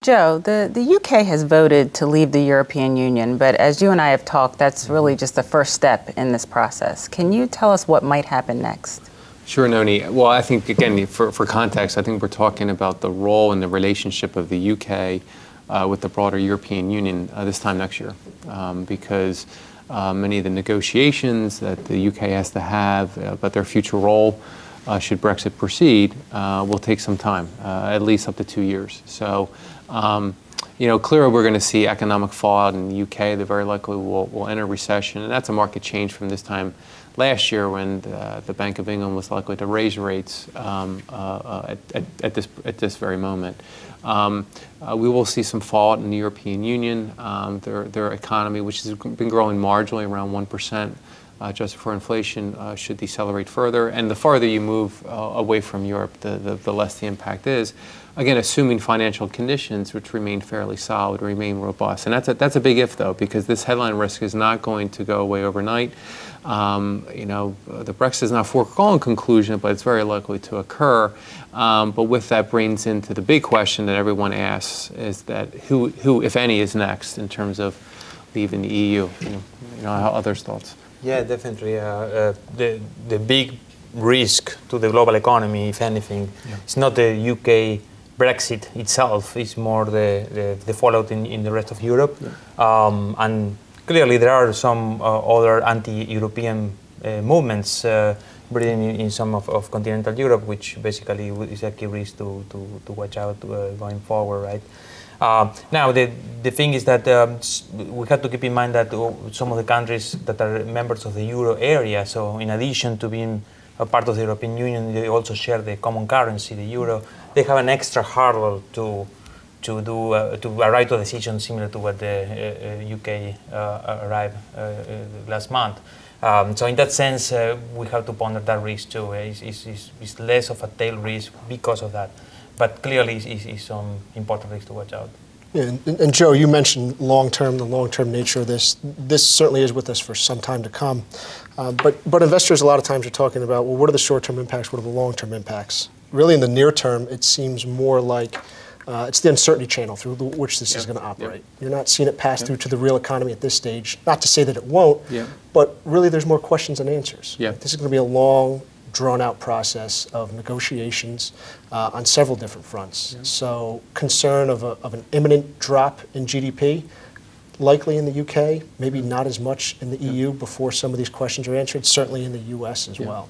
Joe, the UK has voted to leave the European Union, but as you and I have talked, that's really just the first step in this process. Can you tell us what might happen next? Sure, Noni. Well, I think, again, for context, I think we're talking about the role and the relationship of the UK with the broader European Union this time next year, because many of the negotiations that the UK has to have about their future role should Brexit proceed will take some time, at least up to 2 years. So, clearly we're going to see economic fallout in the UK. They very likely will enter recession, and that's a market change from this time last year when the Bank of England was likely to raise rates at this very moment. We will see some fallout in the European Union. Their economy, which has been growing marginally around 1%, adjusted for inflation, should decelerate further. And the farther you move away from Europe, the less the impact is. Again, assuming financial conditions, which remain fairly solid, remain robust. And that's a big if, though, because this headline risk is not going to go away overnight. The Brexit is not a foregone conclusion, but it's very likely to occur. But with that brings into the big question that everyone asks is that who, if any, is next in terms of leaving the EU? How others' thoughts? Yeah, definitely. The big risk to the global economy, if anything, it's not the UK Brexit itself. It's more the fallout in the rest of Europe. Yeah. And clearly there are some other anti-European movements in some of continental Europe, which basically is a key risk to watch out going forward, right? Now, the thing is that we have to keep in mind that some of the countries that are members of the euro area, so in addition to being a part of the European Union, they also share the common currency, the euro. They have an extra hurdle to arrive to a decision similar to what the UK arrived last month. So in that sense, we have to ponder that risk too. It's less of a tail risk because of that. But clearly, it's some important risks to watch out. Yeah, and Joe, you mentioned the long-term nature of this. This certainly is with us for some time to come. But investors a lot of times are talking about, well, what are the short-term impacts? What are the long-term impacts? Really, in the near term, it seems more like it's the uncertainty channel through which this is going to operate. You're not seeing it pass through to the real economy at this stage. Not to say that it won't, but really there's more questions than answers. This is going to be a long, drawn-out process of negotiations on several different fronts. So concern of an imminent drop in GDP, likely in the UK, maybe not as much in the EU before some of these questions are answered, certainly in the US as well.